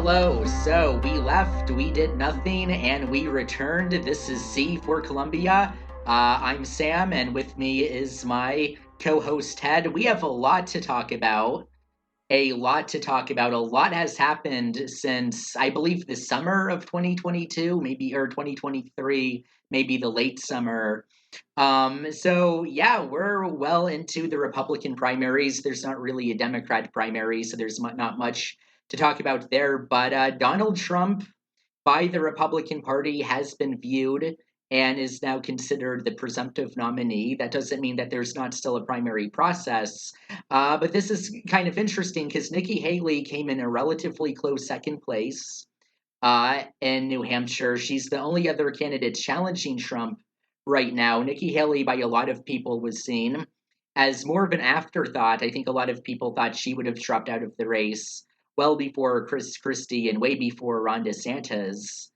Hello. So we left, we did nothing, and we returned. This is C for Columbia. I'm Sam, and with me is my co host Ted. We have a lot to talk about. A lot to talk about. A lot has happened since, I believe, the summer of 2022, maybe, or 2023, maybe the late summer. So yeah, we're well into the Republican primaries. There's not really a Democrat primary, so there's not much to talk about there. But Donald Trump, by the Republican Party, has been viewed and is now considered the presumptive nominee. That doesn't mean that there's not still a primary process. But this is kind of interesting because Nikki Haley came in a relatively close second place in New Hampshire. She's the only other candidate challenging Trump right now. Nikki Haley, by a lot of people, was seen as more of an afterthought. I think a lot of people thought she would have dropped out of the race well before Chris Christie and way before Ron DeSantis.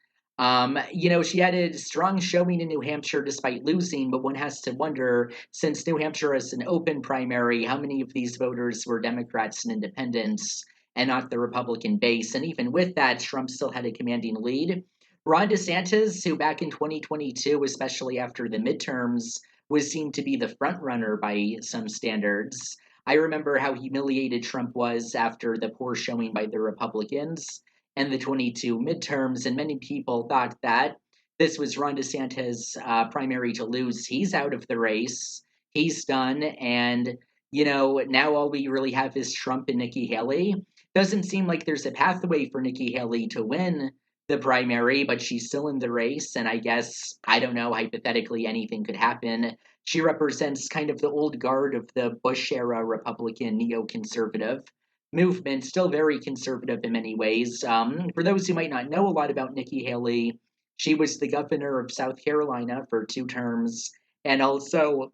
She had a strong showing in New Hampshire despite losing, but one has to wonder, since New Hampshire is an open primary, how many of these voters were Democrats and independents and not the Republican base? And even with that, Trump still had a commanding lead. Ron DeSantis, who back in 2022, especially after the midterms, was seen to be the front runner by some standards. I remember how humiliated Trump was after the poor showing by the Republicans and the 22 midterms, and many people thought that this was Ron DeSantis' primary to lose. He's out of the race. He's done, and now all we really have is Trump and Nikki Haley. Doesn't seem like there's a pathway for Nikki Haley to win the primary, but she's still in the race, and I guess, I don't know, hypothetically anything could happen. She represents kind of the old guard of the Bush era Republican neoconservative movement, still very conservative in many ways. For those who might not know a lot about Nikki Haley, she was the governor of South Carolina for 2 terms and also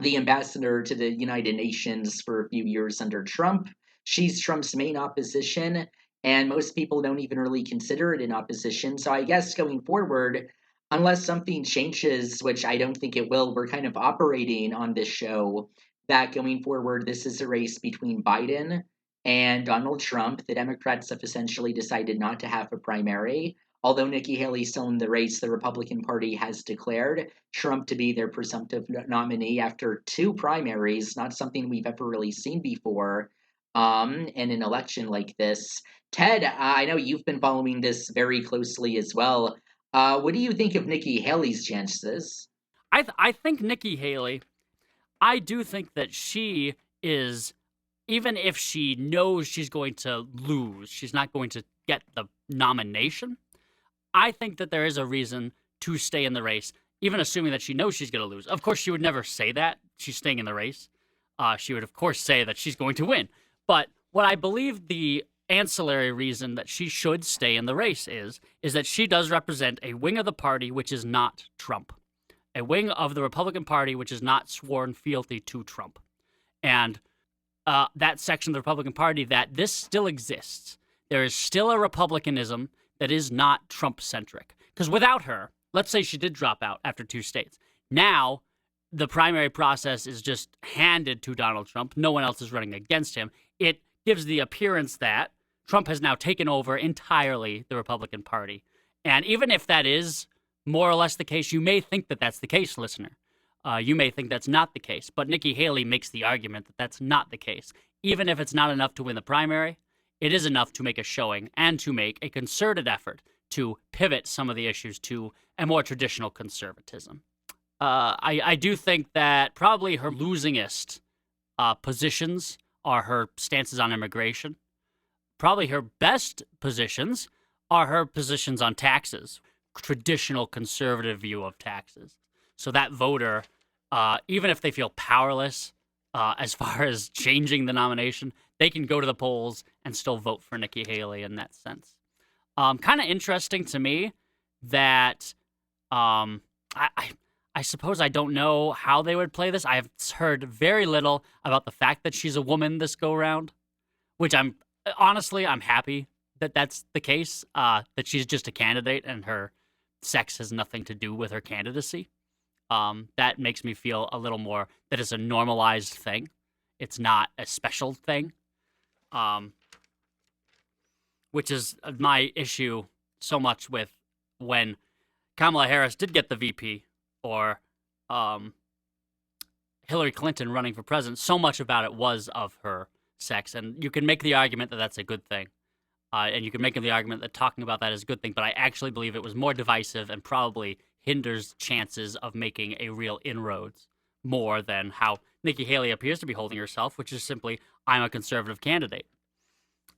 the ambassador to the United Nations for a few years under Trump. She's Trump's main opposition, and most people don't even really consider it an opposition. So I guess going forward, unless something changes, which I don't think it will, we're kind of operating on this show that going forward, this is a race between Biden and Donald Trump. The Democrats have essentially decided not to have a primary. Although Nikki Haley's still in the race, the Republican Party has declared Trump to be their presumptive nominee after 2 primaries, not something we've ever really seen before in an election like this. Ted, I know you've been following this very closely as well. What do you think of Nikki Haley's chances? I think Nikki Haley, I do think that she is, even if she knows she's going to lose, she's not going to get the nomination. I think that there is a reason to stay in the race, even assuming that she knows she's going to lose. Of course, she would never say that she's staying in the race. She would, of course, say that she's going to win. But what I believe the ancillary reason that she should stay in the race is that she does represent a wing of the party which is not Trump, a wing of the Republican Party which is not sworn fealty to Trump. And that section of the Republican Party, that this still exists. There is still a Republicanism that is not Trump-centric. Because without her, let's say she did drop out after 2 states. Now, the primary process is just handed to Donald Trump. No one else is running against him. It gives the appearance that Trump has now taken over entirely the Republican Party. And even if that is more or less the case, you may think that that's the case, listener. You may think that's not the case. But Nikki Haley makes the argument that that's not the case. Even if it's not enough to win the primary, it is enough to make a showing and to make a concerted effort to pivot some of the issues to a more traditional conservatism. I do think that probably her losingest positions are her stances on immigration. Probably her best positions are her positions on taxes, traditional conservative view of taxes. So that voter, even if they feel powerless as far as changing the nomination, they can go to the polls and still vote for Nikki Haley in that sense. Kind of interesting to me that I suppose I don't know how they would play this. I've heard very little about the fact that she's a woman this go round, which I'm happy that that's the case, that she's just a candidate and her sex has nothing to do with her candidacy. That makes me feel a little more that it's a normalized thing. It's not a special thing. which is my issue so much with when Kamala Harris did get the VP or um, Hillary Clinton running for president. So much about it was of her sex, and you can make the argument that that's a good thing. And you can make the argument that talking about that is a good thing, but I actually believe it was more divisive and probably hinders chances of making a real inroads more than how Nikki Haley appears to be holding herself, which is simply, I'm a conservative candidate.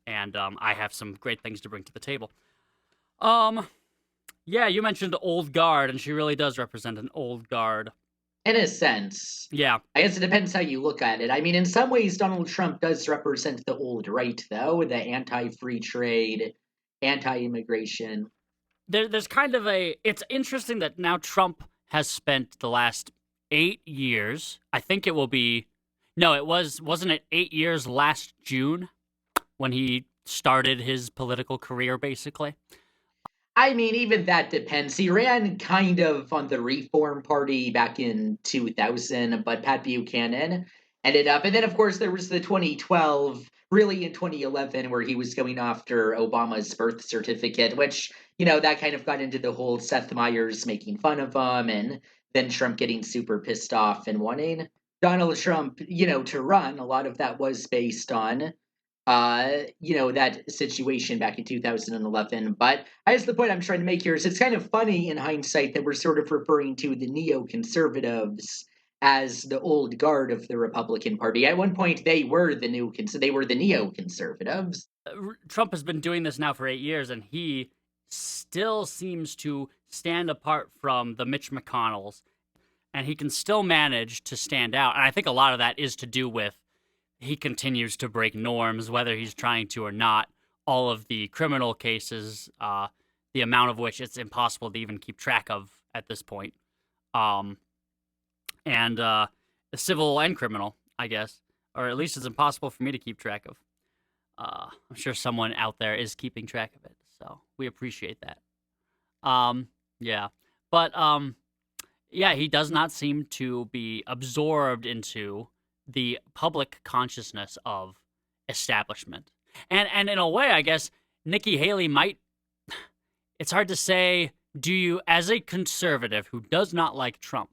And I have some great things to bring to the table. Um, yeah, you mentioned old guard, and she really does represent an old guard. In a sense. Yeah, I guess it depends how you look at it. I mean, in some ways, Donald Trump does represent the old right, though, the anti-free trade, anti-immigration. there's kind of a. It's interesting that now Trump has spent the last 8 years. I think it will be. No, wasn't it 8 years last June when he started his political career, basically. I mean, even that depends. He ran kind of on the Reform Party back in 2000, but Pat Buchanan ended up. And then, of course, there was the 2012, really in 2011, where he was going after Obama's birth certificate, which, that kind of got into the whole Seth Meyers making fun of him, and then Trump getting super pissed off and wanting Donald Trump, to run. A lot of that was based on that situation back in 2011. But I guess the point I'm trying to make here is it's kind of funny in hindsight that we're sort of referring to the neoconservatives as the old guard of the Republican Party. At one point, they were the neoconservatives. Trump has been doing this now for 8 years, and he still seems to stand apart from the Mitch McConnells, and he can still manage to stand out. And I think a lot of that is to do with he continues to break norms, whether he's trying to or not. All of the criminal cases, the amount of which it's impossible to even keep track of at this point, um, and civil and criminal, I guess, or at least it's impossible for me to keep track of. I'm sure someone out there is keeping track of it, so we appreciate that. Yeah, but yeah, he does not seem to be absorbed into the public consciousness of establishment. And in a way, I guess Nikki Haley might. It's hard to say. Do you, as a conservative who does not like Trump,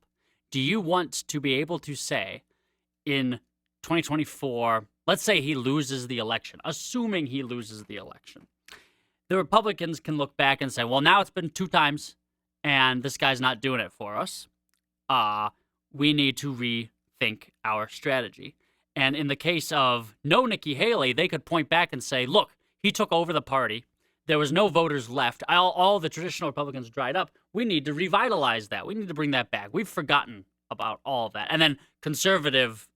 do you want to be able to say in 2024, let's say he loses the election, assuming he loses the election, the Republicans can look back and say, well, now it's been 2 times and this guy's not doing it for us. We need to rethink our strategy. And in the case of no Nikki Haley, they could point back and say, look, he took over the party. There was no voters left. All the traditional Republicans dried up. We need to revitalize that. We need to bring that back. We've forgotten about all of that. And then conservative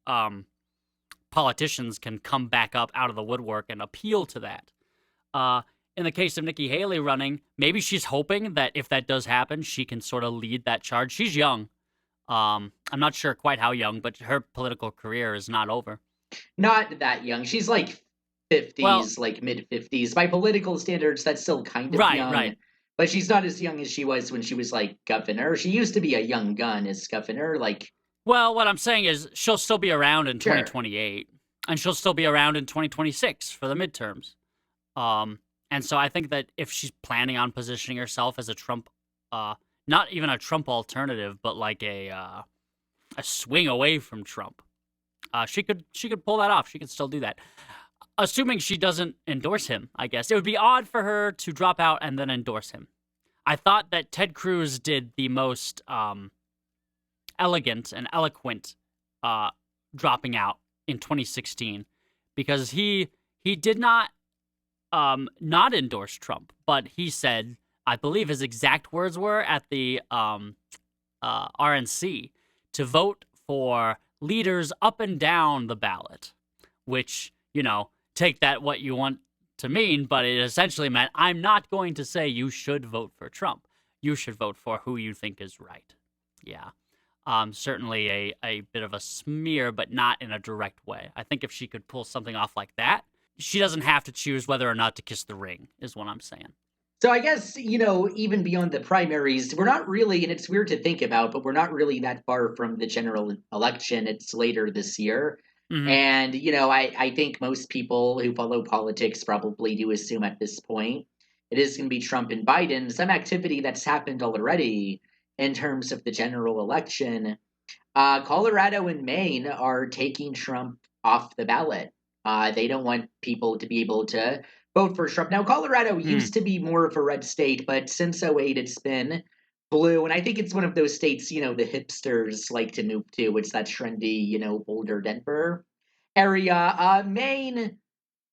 politicians can come back up out of the woodwork and appeal to that. In the case of Nikki Haley running, maybe she's hoping that if that does happen, she can sort of lead that charge. She's young. I'm not sure quite how young, but her political career is not over. Not that young. She's like 50s, Well, like mid 50s. By political standards, that's still kind of right, young. right. But she's not as young as she was when she was like governor. She used to be a young gun as governor. Like, Well, what I'm saying is she'll still be around in sure. 2028, and she'll still be around in 2026 for the midterms. And so I think that if she's planning on positioning herself as a Trump, not even a Trump alternative, but like a swing away from Trump, she could pull that off. She could still do that, assuming she doesn't endorse him. I guess it would be odd for her to drop out and then endorse him. I thought that Ted Cruz did the most elegant and eloquent dropping out in 2016 because he did not endorse Trump, but he said, I believe his exact words were at the RNC, to vote for leaders up and down the ballot, which, take that what you want to mean, but it essentially meant I'm not going to say you should vote for Trump. You should vote for who you think is right. Yeah. Certainly a bit of a smear, but not in a direct way. I think if she could pull something off like that, she doesn't have to choose whether or not to kiss the ring, is what I'm saying. So I guess, even beyond the primaries, we're not really, and it's weird to think about, but we're not really that far from the general election. It's later this year. Hmm. And, I think most people who follow politics probably do assume at this point it is going to be Trump and Biden. Some activity that's happened already in terms of the general election. Colorado and Maine are taking Trump off the ballot. They don't want people to be able to vote for Trump. Now, Colorado Mm. used to be more of a red state, but since '08, it's been blue. And I think it's one of those states, the hipsters like to move to. It's that trendy, Boulder, Denver area. Maine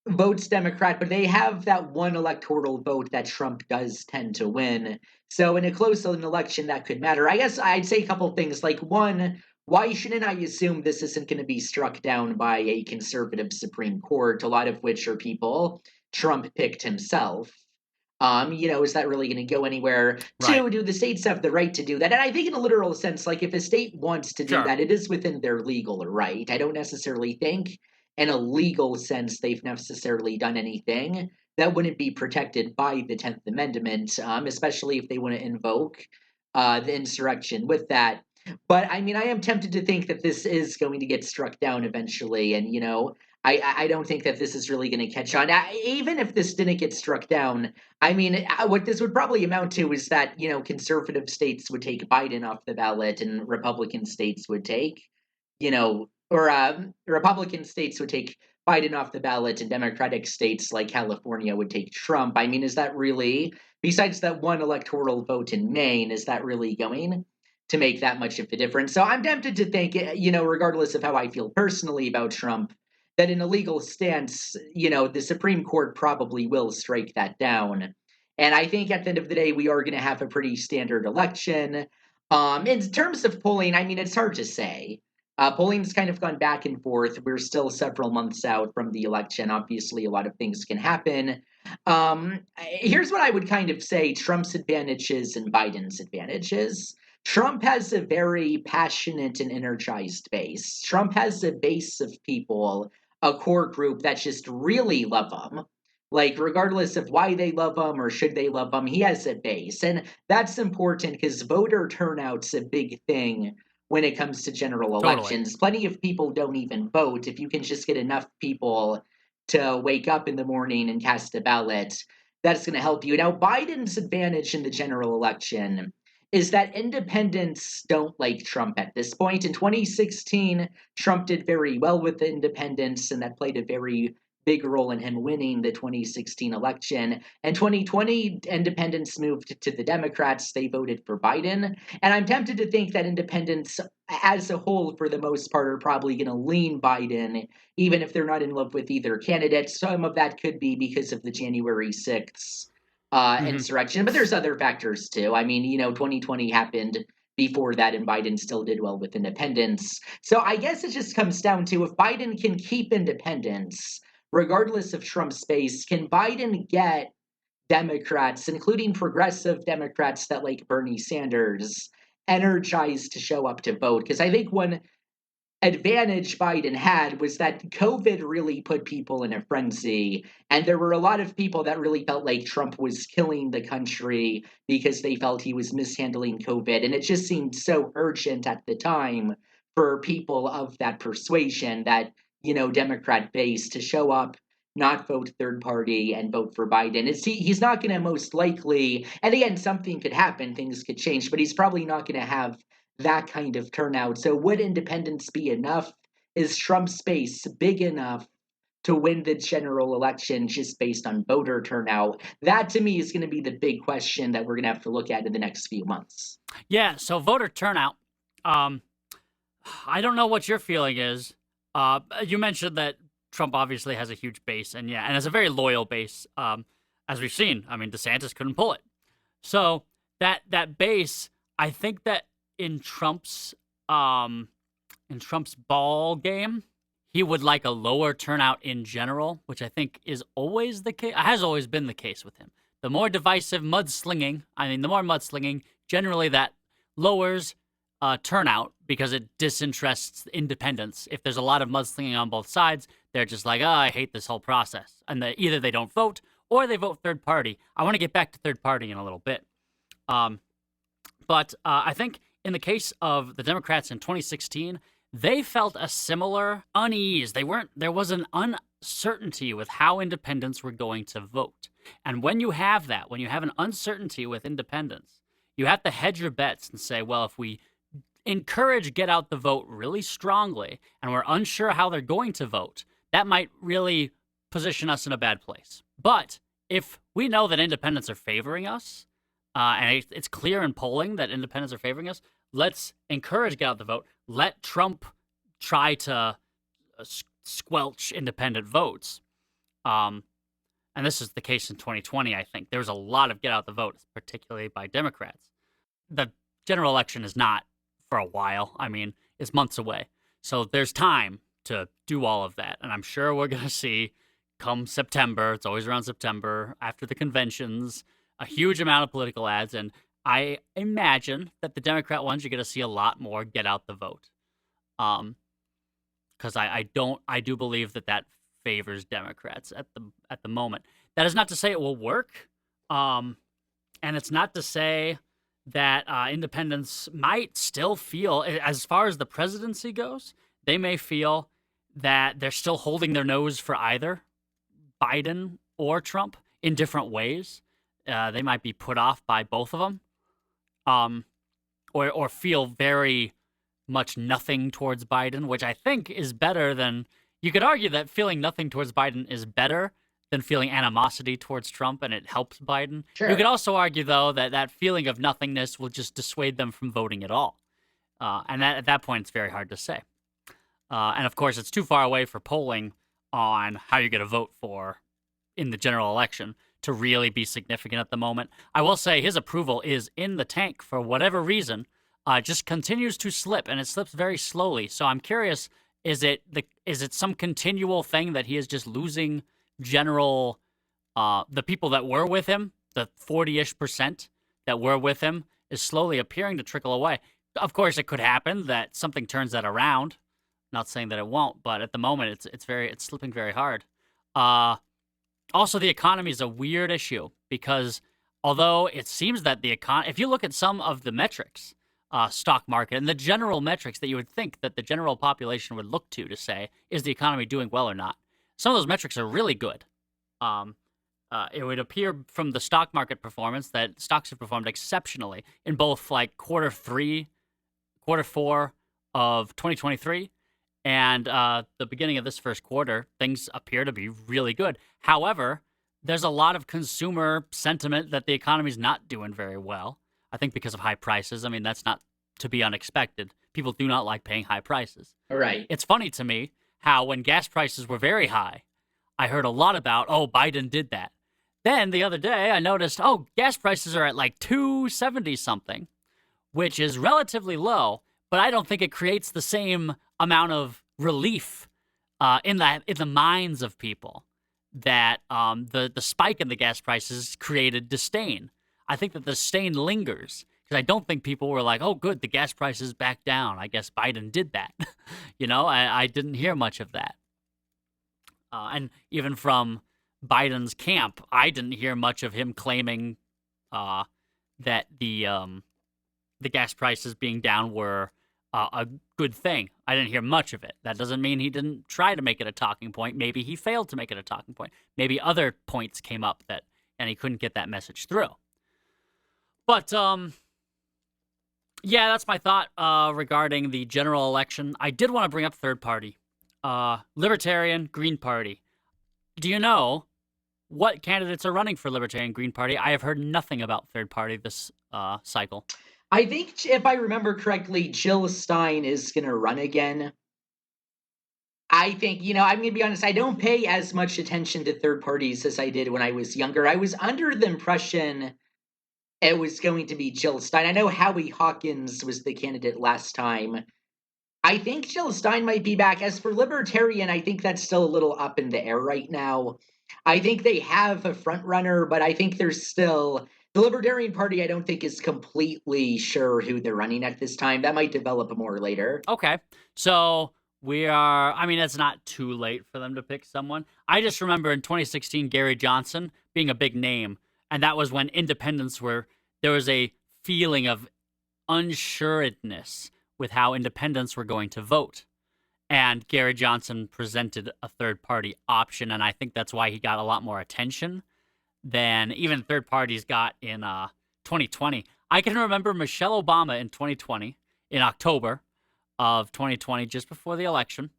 votes Democrat, but they have that one electoral vote that Trump does tend to win. So in a close election, that could matter. I guess I'd say a couple things. Like one, why shouldn't I assume this isn't going to be struck down by a conservative Supreme Court? A lot of which are people Trump picked himself. Is that really going to go anywhere? Right. Two, do the states have the right to do that? And I think, in a literal sense, like if a state wants to do Sure. that, it is within their legal right. I don't necessarily think, in a legal sense, they've necessarily done anything that wouldn't be protected by the 10th Amendment, especially if they want to invoke the insurrection with that. But I mean, I am tempted to think that this is going to get struck down eventually. And, I don't think that this is really going to catch on. Even if this didn't get struck down, I mean, what this would probably amount to is that, conservative states would take Biden off the ballot and Republican states would take, or Republican states would take Biden off the ballot and Democratic states like California would take Trump. I mean, is that really, besides that one electoral vote in Maine, is that really going to make that much of a difference? So I'm tempted to think, regardless of how I feel personally about Trump, that in a legal stance, the Supreme Court probably will strike that down. And I think at the end of the day, we are going to have a pretty standard election. In terms of polling, I mean, it's hard to say. Polling's kind of gone back and forth. We're still several months out from the election. Obviously, a lot of things can happen. Here's what I would kind of say Trump's advantages and Biden's advantages. Trump has a very passionate and energized base. Trump has a base of people, a core group that just really love him. Like, regardless of why they love him or should they love him, he has a base. And that's important because voter turnout's a big thing when it comes to general Totally. elections. Plenty of people don't even vote. If you can just get enough people to wake up in the morning and cast a ballot, that's going to help you. Now, Biden's advantage in the general election is that independents don't like Trump at this point. In 2016, Trump did very well with the independents, and that played a very big role in him winning the 2016 election. And 2020, independents moved to the Democrats. They voted for Biden. And I'm tempted to think that independents, as a whole, for the most part, are probably going to lean Biden, even if they're not in love with either candidate. Some of that could be because of the January 6th Hmm. insurrection, but there's other factors too. I mean, 2020 happened before that, and Biden still did well with independence. So I guess it just comes down to if Biden can keep independence, regardless of Trump's base, can Biden get Democrats, including progressive Democrats that like Bernie Sanders, energized to show up to vote? Because I think one advantage Biden had was that COVID really put people in a frenzy. And there were a lot of people that really felt like Trump was killing the country because they felt he was mishandling COVID. And it just seemed so urgent at the time for people of that persuasion, that, Democrat base, to show up, not vote third party, and vote for Biden. He's not going to most likely, and again, something could happen, things could change, but he's probably not going to have that kind of turnout. So would independence be enough? Is Trump's base big enough to win the general election just based on voter turnout? That to me is going to be the big question that we're going to have to look at in the next few months. Yeah. So voter turnout. Um, I don't know what your feeling is. You mentioned that Trump obviously has a huge base, and yeah, and has a very loyal base. As we've seen, I mean, DeSantis couldn't pull it. So that base, I think that in Trump's um in Trump's ball game, he would like a lower turnout in general, which I think is always the case. Has always been the case with him. The more divisive mudslinging, the more mudslinging, generally that lowers turnout because it disinterests independents. If there's a lot of mudslinging on both sides, they're just like, oh, I hate this whole process. And either they don't vote or they vote third party. I want to get back to third party in a little bit. Um, but I think in the case of the Democrats in 2016, they felt a similar unease. There was an uncertainty with how independents were going to vote. And when you have that, when you have an uncertainty with independents, you have to hedge your bets and say, well, if we encourage get out the vote really strongly and we're unsure how they're going to vote, that might really position us in a bad place. But if we know that independents are favoring us, and it's clear in polling that independents are favoring us, let's encourage get out the vote. Let Trump try to squelch independent votes. And this is the case in 2020, I think. There was a lot of get out the vote, particularly by Democrats. The general election is not for a while. I mean, it's months away. So there's time to do all of that. And I'm sure we're going to see come September, it's always around September, after the conventions, a huge amount of political ads. And I imagine that the Democrat ones, you're going to see a lot more get out the vote. Because I do believe that favors Democrats at the moment. That is not to say it will work. And it's not to say that independents might still feel, as far as the presidency goes, they may feel that they're still holding their nose for either Biden or Trump in different ways. They might be put off by both of them, or feel very much nothing towards Biden, which I think is better than, you could argue that feeling nothing towards Biden is better than feeling animosity towards Trump, and it helps Biden. Sure. You could also argue, though, that feeling of nothingness will just dissuade them from voting at all. And at that point, it's very hard to say. And of course, it's too far away for polling on how you're going to vote for in the general election to really be significant at the moment. I will say his approval is in the tank for whatever reason. Just continues to slip, and it slips very slowly. So I'm curious, is it some continual thing that he is just losing general, the people that were with him, the 40-ish% that were with him, is slowly appearing to trickle away. Of course, it could happen that something turns that around. Not saying that it won't, but at the moment, it's slipping very hard. Also, the economy is a weird issue because although it seems that if you look at some of the metrics, stock market and the general metrics that you would think that the general population would look to say, is the economy doing well or not? Some of those metrics are really good. It would appear from the stock market performance that stocks have performed exceptionally in both like quarter 4 of 2023 and the beginning of this first quarter. Things appear to be really good. However, there's a lot of consumer sentiment that the economy is not doing very well. I think because of high prices. I mean, that's not to be unexpected. People do not like paying high prices. Right. It's funny to me how when gas prices were very high, I heard a lot about, Biden did that. Then the other day I noticed, gas prices are at like $2.70 something, which is relatively low, but I don't think it creates the same amount of relief in the minds of people that the spike in the gas prices created disdain. I think that the disdain lingers because I don't think people were like, oh, good, the gas prices back down. I guess Biden did that. I didn't hear much of that. And even from Biden's camp, I didn't hear much of him claiming that the gas prices being down were a good thing. I didn't hear much of it. That doesn't mean he didn't try to make it a talking point. Maybe he failed to make it a talking point. Maybe other points came up and he couldn't get that message through. But yeah, that's my thought regarding the general election. I did want to bring up third party, Libertarian Green Party. Do you know what candidates are running for Libertarian Green Party? I have heard nothing about third party this cycle. I think, if I remember correctly, Jill Stein is going to run again. I think, I'm going to be honest, I don't pay as much attention to third parties as I did when I was younger. I was under the impression it was going to be Jill Stein. I know Howie Hawkins was the candidate last time. I think Jill Stein might be back. As for Libertarian, I think that's still a little up in the air right now. I think they have a front runner, but I think there's still... The Libertarian Party, I don't think, is completely sure who they're running at this time. That might develop more later. Okay. So it's not too late for them to pick someone. I just remember in 2016, Gary Johnson being a big name. And that was when independents there was a feeling of unsuredness with how independents were going to vote. and Gary Johnson presented a third party option, and I think that's why he got a lot more attention than even third parties got in 2020. I can remember Michelle Obama in 2020, in October of 2020, just before the election.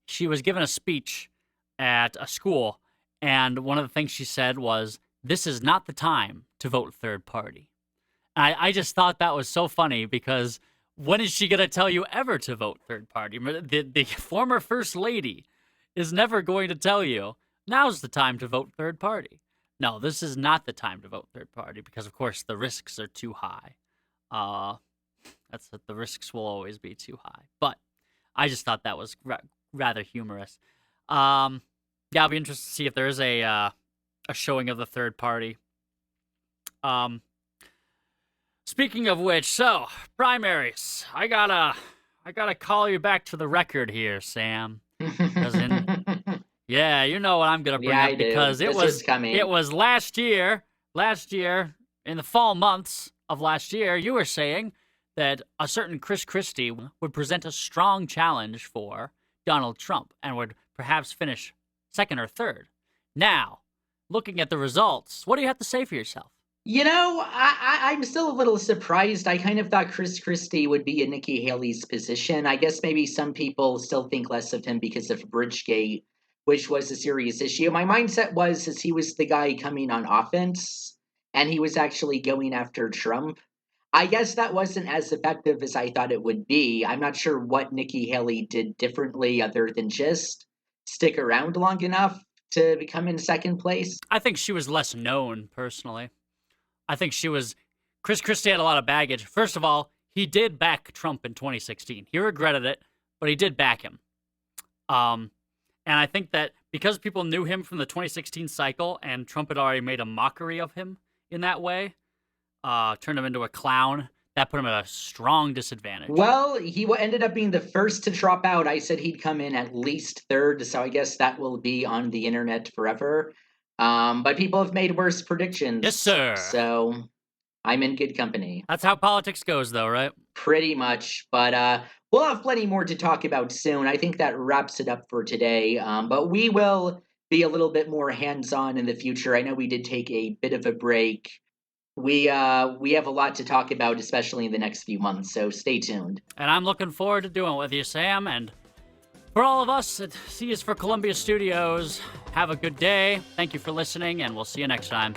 She was given a speech at a school, and one of the things she said was, "This is not the time to vote third party." I just thought that was so funny because when is she going to tell you ever to vote third party? The former first lady is never going to tell you, now's the time to vote third party. No, this is not the time to vote third party because, of course, the risks are too high. The risks will always be too high. But I just thought that was rather humorous. Yeah, I'll be interested to see if there is a showing of the third party. Speaking of which, so primaries. I gotta call you back to the record here, Sam. Yeah, you know what I'm gonna bring Yeah, up I do. because This was coming. it was last year in the fall months of last year. You were saying that a certain Chris Christie would present a strong challenge for Donald Trump and would perhaps finish second or third. Now, looking at the results, what do you have to say for yourself? I'm still a little surprised. I kind of thought Chris Christie would be in Nikki Haley's position. I guess maybe some people still think less of him because of Bridgegate, which was a serious issue. My mindset was as he was the guy coming on offense, and he was actually going after Trump. I guess that wasn't as effective as I thought it would be. I'm not sure what Nikki Haley did differently other than just stick around long enough to become in second place. I think she was less known personally. I think Chris Christie had a lot of baggage. First of all, he did back Trump in 2016. He regretted it, but he did back him. And I think that because people knew him from the 2016 cycle and Trump had already made a mockery of him in that way, turned him into a clown, that put him at a strong disadvantage. Well, he ended up being the first to drop out. I said he'd come in at least third, so I guess that will be on the internet forever. But people have made worse predictions. Yes, sir. So I'm in good company. That's how politics goes, though, right? Pretty much. But we'll have plenty more to talk about soon. I think that wraps it up for today. But we will be a little bit more hands-on in the future. I know we did take a bit of a break. We have a lot to talk about, especially in the next few months, so stay tuned. And I'm looking forward to doing it with you, Sam. And for all of us at C is for Columbia Studios, have a good day. Thank you for listening, and we'll see you next time.